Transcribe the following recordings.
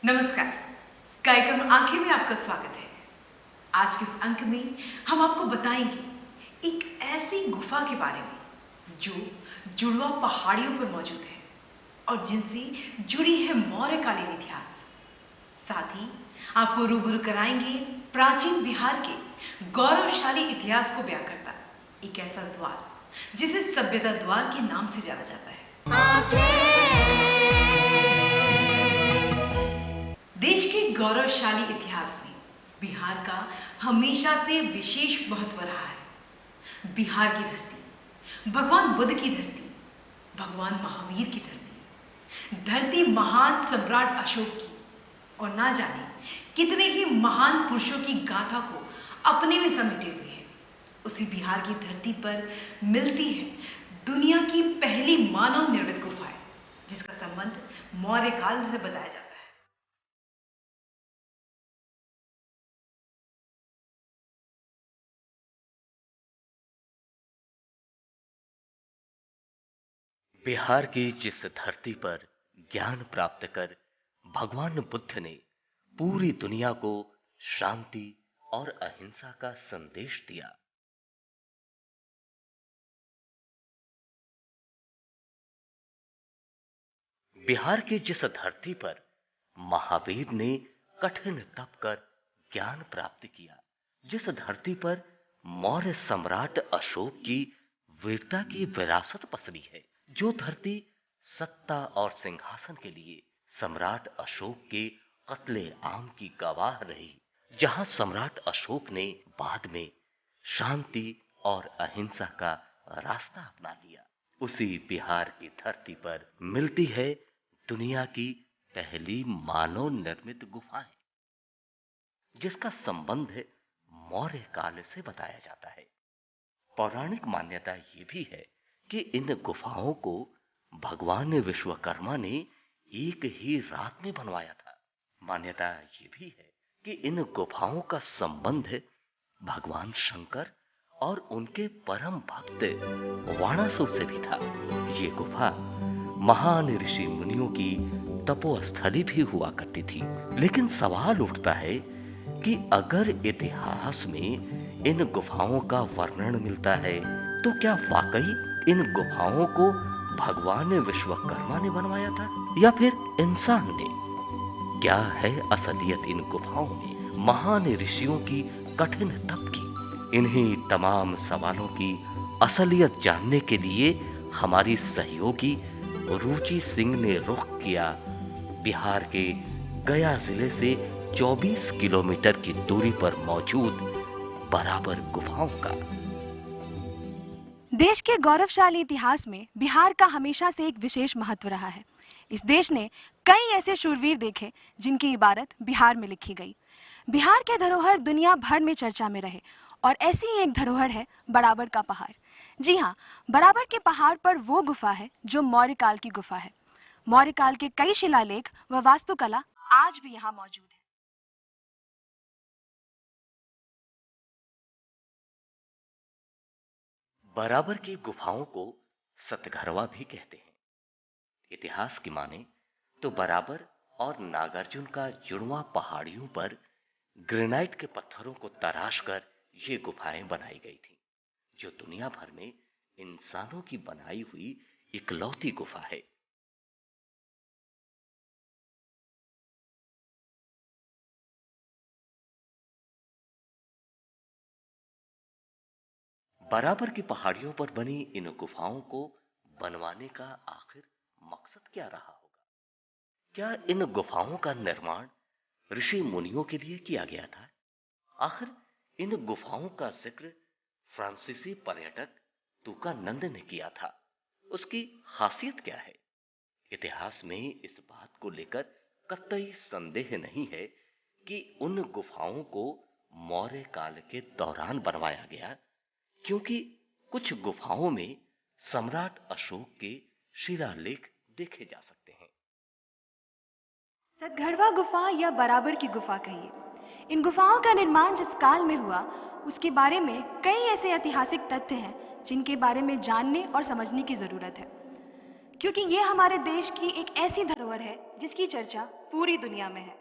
नमस्कार। कार्यक्रम आंखें में आपका स्वागत है। आज के इस अंक में हम आपको बताएंगे एक ऐसी गुफा के बारे में जो जुड़वा पहाड़ियों पर मौजूद है और जिनसे जुड़ी है मौर्यकालीन इतिहास। साथ ही आपको रूबरू कराएंगे प्राचीन बिहार के गौरवशाली इतिहास को बयां करता एक ऐसा द्वार जिसे सभ्यता द्वार के नाम से जाना जाता है। देश के गौरवशाली इतिहास में बिहार का हमेशा से विशेष महत्व रहा है। बिहार की धरती भगवान बुद्ध की धरती, भगवान महावीर की धरती महान सम्राट अशोक की और ना जाने कितने ही महान पुरुषों की गाथा को अपने में समेटे हुए है। उसी बिहार की धरती पर मिलती है दुनिया की पहली मानव निर्मित गुफाएं, जिसका संबंध मौर्य काल से बताया जाता है। बिहार की जिस धरती पर ज्ञान प्राप्त कर भगवान बुद्ध ने पूरी दुनिया को शांति और अहिंसा का संदेश दिया, बिहार की जिस धरती पर महावीर ने कठिन तप कर ज्ञान प्राप्त किया, जिस धरती पर मौर्य सम्राट अशोक की वीरता की विरासत पसरी है, जो धरती सत्ता और सिंहासन के लिए सम्राट अशोक के कत्ले आम की गवाह रही, जहां सम्राट अशोक ने बाद में शांति और अहिंसा का रास्ता अपना लिया, उसी बिहार की धरती पर मिलती है दुनिया की पहली मानव निर्मित गुफाएं, जिसका संबंध मौर्य काल से बताया जाता है। पौराणिक मान्यता ये भी है कि इन गुफाओं को भगवान विश्वकर्मा ने एक ही रात में बनवाया था। मान्यता ये भी है कि इन गुफाओं का संबंध भगवान शंकर और उनके परम भक्त वाणासुर से भी था। ये गुफा महान ऋषि मुनियों की तपोस्थली भी हुआ करती थी। लेकिन सवाल उठता है कि अगर इतिहास में इन गुफाओं का वर्णन मिलता है तो क्या वाकई इन गुफाओं को भगवान विश्वकर्मा ने बनवाया था या फिर इंसान ने? क्या है असलियत इन गुफाओं में महान ऋषियों की कठिन तप की? इन्हीं तमाम सवालों की असलियत जानने के लिए हमारी सहयोगी रुचि सिंह ने रुख किया बिहार के गया जिले से 24 किलोमीटर की दूरी पर मौजूद बराबर गुफाओं का। देश के गौरवशाली इतिहास में बिहार का हमेशा से एक विशेष महत्व रहा है। इस देश ने कई ऐसे शूरवीर देखे जिनकी इबारत बिहार में लिखी गई। बिहार के धरोहर दुनिया भर में चर्चा में रहे और ऐसी ही एक धरोहर है बराबर का पहाड़। जी हाँ, बराबर के पहाड़ पर वो गुफा है जो मौर्य काल की गुफा है। मौर्य काल के कई शिलालेख व वास्तुकला आज भी यहाँ मौजूद है। बराबर की गुफाओं को सतघरवा भी कहते हैं। इतिहास की माने तो बराबर और नागार्जुन का जुड़वा पहाड़ियों पर ग्रेनाइट के पत्थरों को तराश कर ये गुफाएं बनाई गई थी, जो दुनिया भर में इंसानों की बनाई हुई इकलौती गुफा है। बराबर की पहाड़ियों पर बनी इन गुफाओं को बनवाने का आखिर मकसद क्या रहा होगा? क्या इन गुफाओं का निर्माण ऋषि मुनियों के लिए किया गया था? आखिर इन गुफाओं का जिक्र फ्रांसीसी पर्यटक तुकानंद ने किया था। उसकी खासियत क्या है? इतिहास में इस बात को लेकर कतई संदेह नहीं है कि उन गुफाओं को मौर्य काल के दौरान बनवाया गया, क्योंकि कुछ गुफाओं में सम्राट अशोक के शिलालेख देखे जा सकते हैं। सतघरवा गुफा या बराबर की गुफा कहिए, इन गुफाओं का निर्माण जिस काल में हुआ उसके बारे में कई ऐसे ऐतिहासिक तथ्य हैं जिनके बारे में जानने और समझने की जरूरत है। क्योंकि ये हमारे देश की एक ऐसी धरोहर है जिसकी चर्चा पूरी दुनिया में है।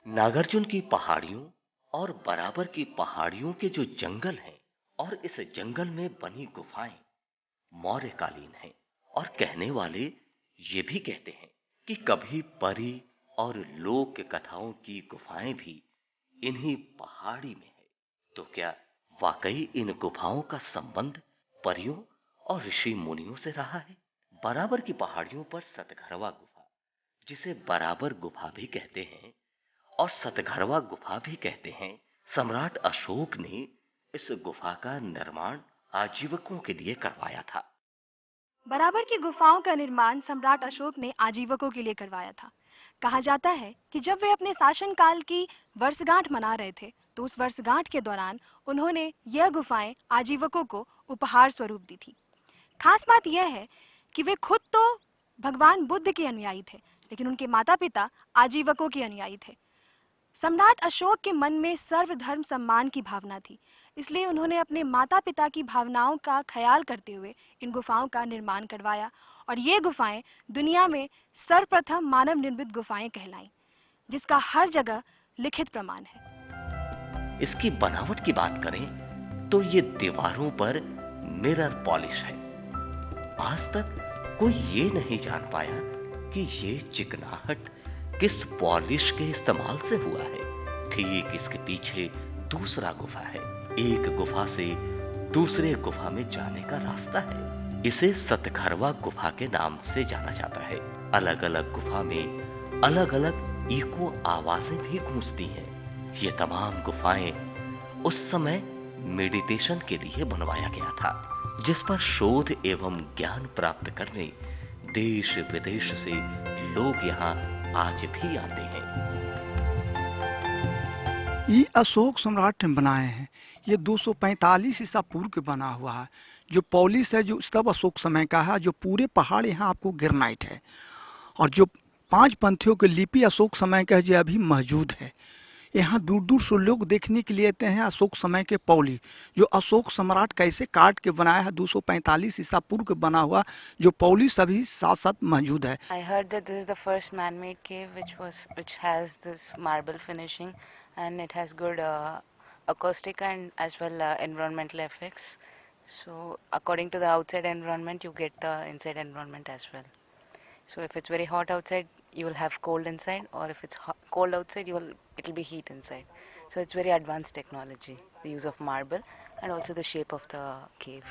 नागार्जुन की पहाड़ियों और बराबर की पहाड़ियों के जो जंगल हैं और इस जंगल में बनी गुफाएं मौर्यकालीन हैं। और कहने वाले ये भी कहते हैं कि कभी परी और लोक कथाओं की गुफाएं भी इन्हीं पहाड़ी में है। तो क्या वाकई इन गुफाओं का संबंध परियों और ऋषि मुनियों से रहा है? बराबर की पहाड़ियों पर सतघरवा गुफा, जिसे बराबर गुफा भी कहते हैं और सतघरवा गुफा भी कहते हैं, सम्राट अशोक ने इस गुफा का निर्माण आजीवकों के लिए करवाया था। बराबर की गुफाओं का निर्माण सम्राट अशोक ने आजीवकों के लिए करवाया था। कहा जाता है कि जब वे अपने शासनकाल की वर्षगांठ मना रहे थे तो उस वर्षगांठ के दौरान उन्होंने यह गुफाएं आजीवकों को उपहार स्वरूप दी थी। खास बात यह है कि वे खुद तो भगवान बुद्ध के अनुयायी थे, लेकिन उनके माता पिता आजीवकों के अनुयायी थे। सम्राट अशोक के मन में सर्वधर्म सम्मान की भावना थी, इसलिए उन्होंने अपने माता पिता की भावनाओं का ख्याल करते हुए इन गुफाओं का निर्माण करवाया और ये गुफाएं दुनिया में सर्वप्रथम मानव निर्मित गुफाएं कहलाईं, जिसका हर जगह लिखित प्रमाण है। इसकी बनावट की बात करें तो ये दीवारों पर मिरर पॉलिश है। आज तक कोई ये नहीं जान पाया कि ये चिकनाहट किस पॉलिश के इस्तेमाल से हुआ है। ठीक इसके पीछे दूसरा गुफा है। एक गुफा से दूसरे गुफा में जाने का रास्ता है। इसे सतघरवा गुफा के नाम से जाना जाता है। अलग अलग गुफा में अलग अलग इको आवाजें भी गूंजती हैं। ये तमाम गुफाएं उस समय मेडिटेशन के लिए बनवाया गया था, जिस पर शोध एवं ज्ञान प्राप्त करने देश विदेश से लोग यहाँ आज भी आते हैं। ये अशोक सम्राट ने बनाए हैं। ये 245 ईसा पूर्व के बना हुआ है। जो पॉलिश है जो सब अशोक समय का है। जो पूरे पहाड़ यहाँ आपको ग्रेनाइट है। और जो 5 पंथियों की लिपि अशोक समय का है जो अभी मौजूद है। यहाँ दूर दूर से लोग देखने के लिए आते हैं अशोक समय के पौली, जो अशोक सम्राट कैसे काट के बनाया है। 245 ईसा पूर्व के बना हुआ जो पौली सभी साथ साथ मौजूद है। I heard that this is the first man-made cave which has this marble finishing and it has good acoustic and as well environmental effects. So according to the outside environment, you get the inside environment as well. So if it's very hot outside, you will have cold inside, or if it's cold outside, it will be heat inside. So it's very advanced technology, the use of marble and also the shape of the cave.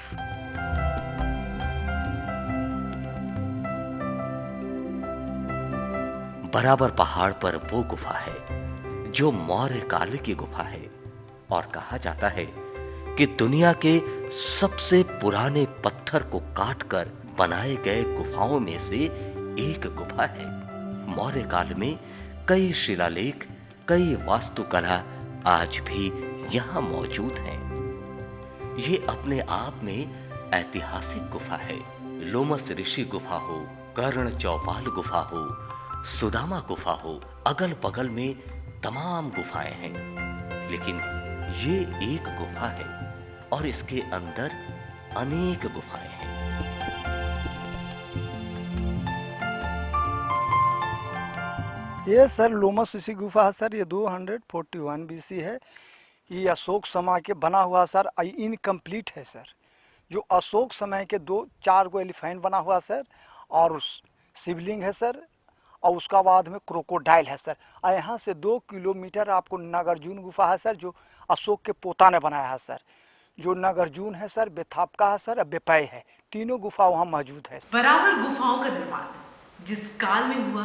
बराबर पहाड़ पर वो गुफा है जो मौर्य काल की गुफा है और कहा जाता है कि दुनिया के सबसे पुराने पत्थर को काटकर बनाए गए गुफाओं में से एक गुफा है। मौर्य काल में कई शिलालेख, कई वास्तुकला आज भी यहाँ मौजूद हैं। ये अपने आप में ऐतिहासिक गुफा है। लोमस ऋषि गुफा हो, कर्ण चौपाल गुफा हो, सुदामा गुफा हो, अगल बगल में तमाम गुफाएं हैं, लेकिन ये एक गुफा है और इसके अंदर अनेक गुफाएं हैं। ये सर लोमस ऋषि गुफा है सर। ये 241 BC है। ये अशोक समय के बना हुआ सर। इनकम्प्लीट है सर। जो अशोक समय के 4 गो एलिफेंट बना हुआ सर और शिवलिंग है सर और उसका बाद में क्रोकोडाइल है सर। और यहाँ से 2 किलोमीटर आपको नागार्जुन गुफा है सर, जो अशोक के पोता ने बनाया है सर। जो नागार्जुन है सर, बेथापका है सर और बेपै है, तीनों गुफा वहाँ मौजूद है। बराबर गुफाओं का निर्माण जिस काल में हुआ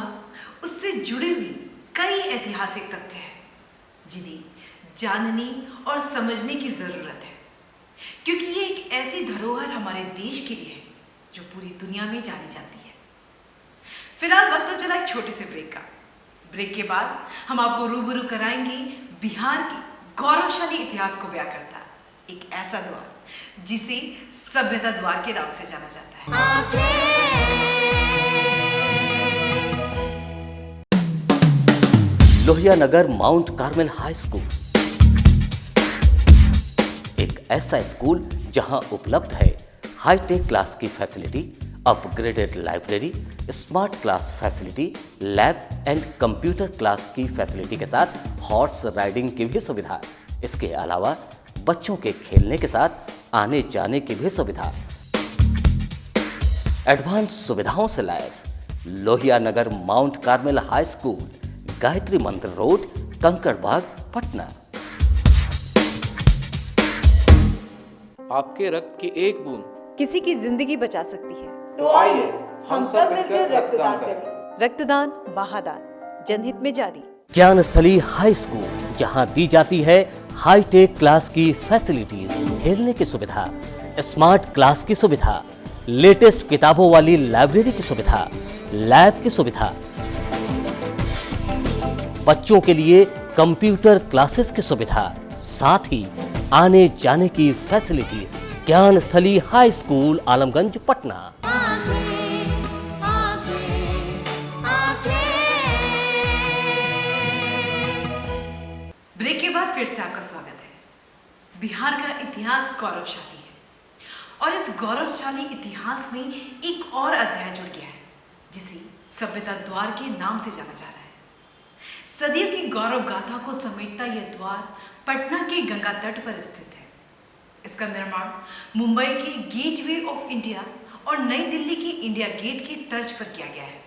उससे जुड़ी हुई कई ऐतिहासिक तथ्य हैं जिन्हें जानने और समझने की जरूरत है, क्योंकि ये एक ऐसी धरोहर हमारे देश के लिए है जो पूरी दुनिया में जानी जाती है। फिलहाल वक्त तो चला एक छोटे से ब्रेक का। ब्रेक के बाद हम आपको रूबरू कराएंगे बिहार के गौरवशाली इतिहास को बयां करता एक ऐसा द्वार जिसे सभ्यता द्वार के नाम से जाना जाता है। Lohia Nagar Mount Carmel High school ऐसा स्कूल जहां उपलब्ध है हाईटेक क्लास की facility, upgraded library, smart class facility, lab and computer class की फैसिलिटी के साथ हॉर्स राइडिंग की भी सुविधा। इसके अलावा बच्चों के खेलने के साथ आने जाने की भी सुविधा। एडवांस सुविधाओं से लैस Lohia Nagar Mount Carmel High School, Gayatri Mandir road, Kankarbagh, Patna. आपके रक्त की एक बूंद किसी की जिंदगी बचा सकती है। तो आइए हम सब मिलकर रक्तदान करें। रक्तदान महादान, जनहित में जारी। ज्ञान स्थली हाई स्कूल, जहां दी जाती है हाईटेक क्लास की फैसिलिटीज, खेलने की सुविधा, स्मार्ट क्लास की सुविधा, लेटेस्ट किताबों वाली लाइब्रेरी की सुविधा, लैब की सुविधा, बच्चों के लिए कंप्यूटर क्लासेस की सुविधा, साथ ही आने जाने की facilities. Gyan Sthali high school, Alamganj, Patna. Break के बाद फिर से आपका स्वागत है। बिहार का इतिहास गौरवशाली है और इस गौरवशाली इतिहास में एक और अध्याय जुड़ गया है जिसे सभ्यता द्वार के नाम से जाना जा रहा है। सदियों की गौरव गाथा को समेटता यह द्वार पटना के गंगा तट पर स्थित है। इसका निर्माण मुंबई के गेटवे ऑफ इंडिया और नई दिल्ली के इंडिया गेट की तर्ज पर किया गया है।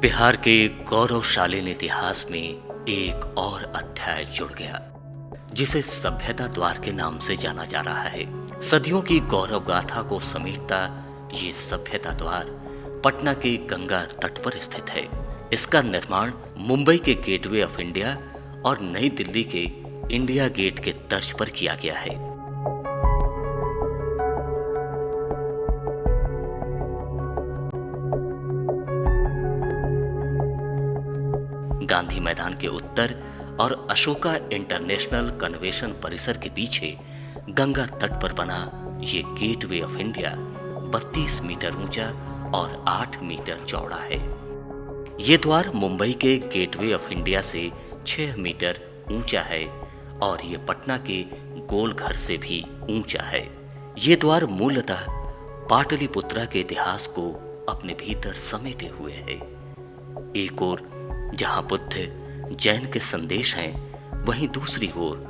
बिहार के गौरवशाली इतिहास में एक और अध्याय जुड़ गया जिसे सभ्यता द्वार के नाम से जाना जा रहा है। सदियों की गौरव गाथा को समेटता ये सभ्यता द्वार पटना के गंगा तट पर स्थित है। इसका निर्माण मुंबई के गेटवे ऑफ इंडिया और नई दिल्ली के इंडिया गेट के तर्ज पर किया गया है। गांधी मैदान के उत्तर और अशोका इंटरनेशनल कन्वेंशन परिसर के पीछे गंगा तट पर बना ये गेटवे ऑफ इंडिया 32 मीटर ऊंचा और 8 मीटर चौड़ा है। ये द्वार मुंबई के गेटवे ऑफ इंडिया से 6 मीटर ऊंचा है और ये पटना के गोलघर से भी ऊंचा है। ये द्वार मूलतः पाटलिपुत्रा के इतिहास को अपने भीतर समेटे हुए है। एक ओर जहां बुद्ध जैन के संदेश हैं, वहीं दूसरी ओर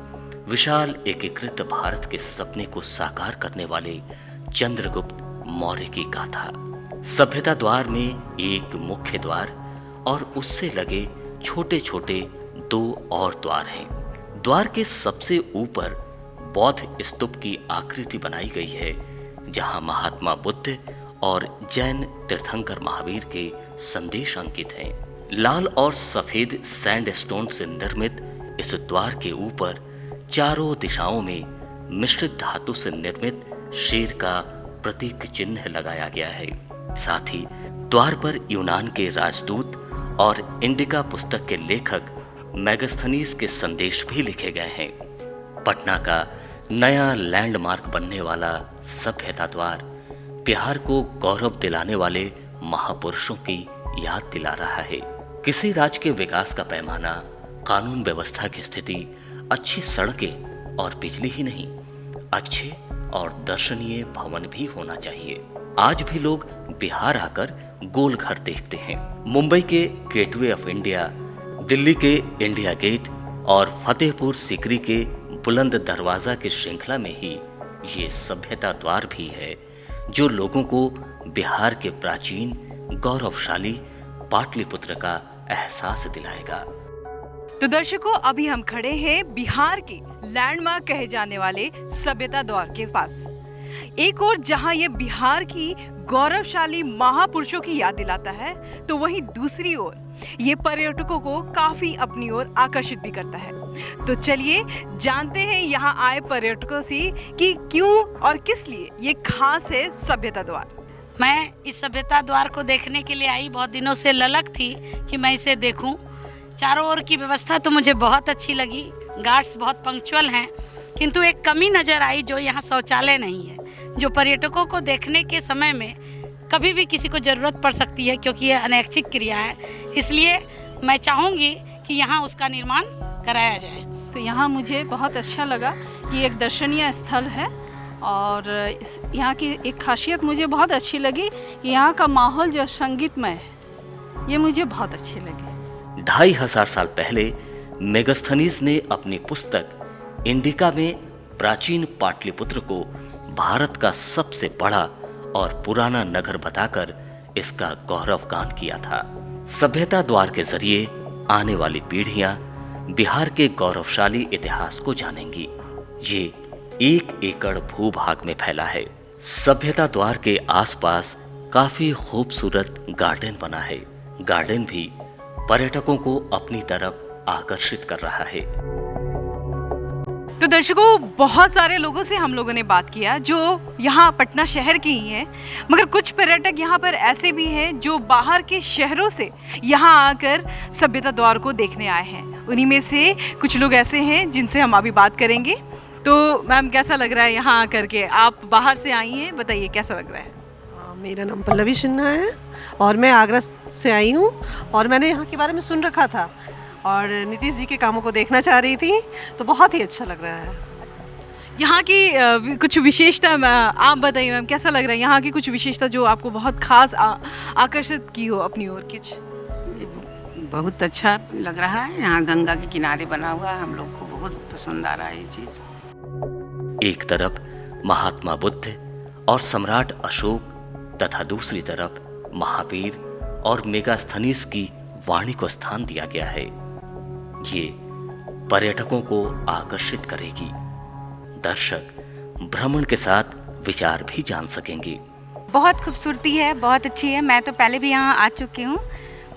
विशाल एकीकृत भारत के सपने को साकार करने वाले चंद्रगुप्त मौर्य की गाथा। सभ्यता द्वार में एक मुख्य द्वार और उससे लगे छोटे छोटे 2 और द्वार हैं। द्वार के सबसे ऊपर बौद्ध स्तूप की आकृति बनाई गई है जहां महात्मा बुद्ध और जैन तीर्थंकर महावीर के संदेश अंकित हैं। लाल और सफेद सैंडस्टोन से निर्मित इस द्वार के ऊपर चारों दिशाओं में मिश्रित धातु से निर्मित शेर का प्रतीक चिन्ह लगाया गया है। साथ ही द्वार पर यूनान के राजदूत और इंडिका पुस्तक के लेखक मेगास्थनीज के संदेश भी लिखे गए हैं। पटना का नया लैंडमार्क बनने वाला सभ्यता द्वार बिहार को गौरव दिलाने वाले महापुरुषों की याद दिला रहा है। किसी राज्य के विकास का पैमाना कानून व्यवस्था की स्थिति, अच्छी सड़कें और बिजली ही नहीं, अच्छे और दर्शनीय भवन भी होना चाहिए। आज भी लोग बिहार आकर गोलघर देखते हैं। मुंबई के गेटवे ऑफ इंडिया, दिल्ली के इंडिया गेट और फतेहपुर सीकरी के बुलंद दरवाजा की श्रृंखला में ही ये सभ्यता द्वार भी है जो लोगों को बिहार के प्राचीन गौरवशाली पाटलिपुत्र का एहसास दिलाएगा। तो दर्शकों, अभी हम खड़े हैं बिहार के लैंडमार्क कहे जाने वाले सभ्यता द्वार के पास। एक और जहां ये बिहार की गौरवशाली महापुरुषों की याद दिलाता है, तो वहीं दूसरी ओर ये पर्यटकों को काफी अपनी ओर आकर्षित भी करता है। तो चलिए जानते हैं यहाँ आए पर्यटकों से कि क्यों और किस लिए ये खास है सभ्यता द्वार। मैं इस सभ्यता द्वार को देखने के लिए आई, बहुत दिनों से ललक थी कि मैं इसे देखूं। चारों ओर की व्यवस्था तो मुझे बहुत अच्छी लगी, गार्ड्स बहुत पंक्चुअल हैं किंतु एक कमी नज़र आई जो यहाँ शौचालय नहीं है, जो पर्यटकों को देखने के समय में कभी भी किसी को ज़रूरत पड़ सकती है, क्योंकि यह अनैच्छिक क्रिया है। इसलिए मैं चाहूँगी कि यहाँ उसका निर्माण कराया जाए। तो यहाँ मुझे बहुत अच्छा लगा कि एक दर्शनीय स्थल है और यहाँ की एक खासियत मुझे बहुत अच्छी लगी कि यहाँ का माहौल जो संगीतमय है, ये मुझे बहुत अच्छी लगी। 2500 साल पहले मेगास्थनीज ने अपनी पुस्तक इंडिका में प्राचीन पाटलिपुत्र को भारत का सबसे बड़ा और पुराना नगर बताकर इसका गौरवगान किया था। सभ्यता द्वार के जरिए आने वाली पीढ़ियां बिहार के गौरवशाली इतिहास को जानेंगी। ये 1 एकड़ भूभाग में फैला है। सभ्यता द्वार के आसपास काफी खूबसूरत गार्डन बना है। गार्डन भी पर्यटकों को अपनी तरफ आकर्षित कर रहा है। तो दर्शकों, बहुत सारे लोगों से हम लोगों ने बात किया जो यहाँ पटना शहर के ही हैं, मगर कुछ पर्यटक यहाँ पर ऐसे भी हैं जो बाहर के शहरों से यहाँ आकर सभ्यता द्वार को देखने आए हैं। उन्हीं में से कुछ लोग ऐसे हैं जिनसे हम अभी बात करेंगे। तो मैम, कैसा लग रहा है यहाँ आकर के? आप बाहर से आई हैं, बताइए कैसा लग रहा है? मेरा नाम पल्लवी सिन्हा है और मैं आगरा से आई हूँ और मैंने यहाँ के बारे में सुन रखा था और नीतीश जी के कामों को देखना चाह रही थी, तो बहुत ही अच्छा लग रहा है। यहाँ की कुछ विशेषता आप बताइए मैम, कैसा लग रहा है यहाँ की कुछ विशेषता जो आपको बहुत खास आकर्षित की हो अपनी ओर? कुछ बहुत अच्छा लग रहा है, यहाँ गंगा के किनारे बना हुआ है, हम लोग को बहुत पसंद आ रहा है ये चीज़। एक तरफ महात्मा बुद्ध और सम्राट अशोक तथा दूसरी तरफ महावीर और मेगास्थनीज की वाणी को स्थान दिया गया है। ये पर्यटकों को आकर्षित करेगी। दर्शक भ्रमण के साथ विचार भी जान सकेंगे। बहुत खूबसूरती है, बहुत अच्छी है। मैं तो पहले भी यहाँ आ चुकी हूँ,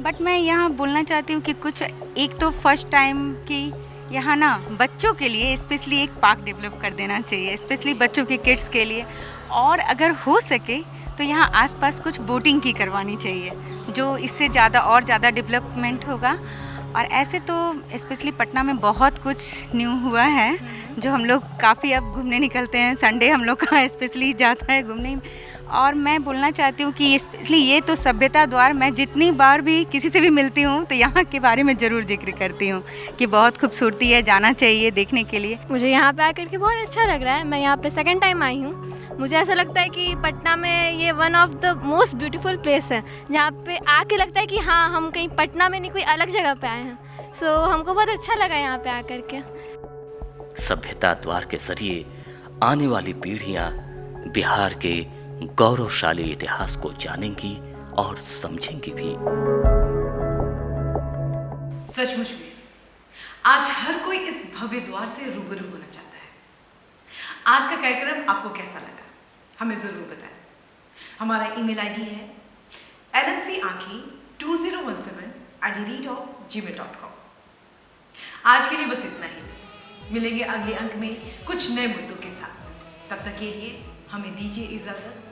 बट मैं यहाँ बोलना चाहती हूँ कि कुछ एक तो फर्स्ट टाइम की यहाँ ना बच्चों के लिए स्पेशली एक पार्क डेवलप कर देना चाहिए, स्पेशली बच्चों के किड्स के लिए। और अगर हो सके तो यहाँ आसपास कुछ बोटिंग की करवानी चाहिए, जो इससे ज़्यादा और ज़्यादा डेवलपमेंट होगा। और ऐसे तो स्पेशली पटना में बहुत कुछ न्यू हुआ है, जो हम लोग काफ़ी अब घूमने निकलते हैं। संडे हम लोग का स्पेशली जाता है घूमने। और मैं बोलना चाहती हूँ कि स्पेशली ये तो सभ्यता द्वार, मैं जितनी बार भी किसी से भी मिलती हूँ तो यहाँ के बारे में ज़रूर जिक्र करती हूँ कि बहुत खूबसूरती है, जाना चाहिए देखने के लिए। मुझे यहाँ पे आकर के बहुत अच्छा लग रहा है। मैं यहाँ पे सेकंड टाइम आई हूँ। मुझे ऐसा लगता है कि पटना में ये one of the most beautiful place है, जहाँ पे आके लगता है कि हाँ, हम कहीं पटना में नहीं, कोई अलग जगह पे आए हैं। सो हमको बहुत अच्छा लगा यहाँ पे आकर के। सभ्यता द्वार के जरिए आने वाली पीढ़ियां बिहार के गौरवशाली इतिहास को जानेंगी और समझेंगी भी। सचमुच में आज हर कोई इस भव्य द्वार से रूबरू होना चाहता है। आज का कार्यक्रम आपको कैसा लगा हमें जरूर बताएं। हमारा ईमेल आईडी है lmcanki2017@gmail.com। आज के लिए बस इतना ही। मिलेंगे अगले अंक में कुछ नए मुद्दों के साथ। तब तक के लिए हमें दीजिए इजाजत।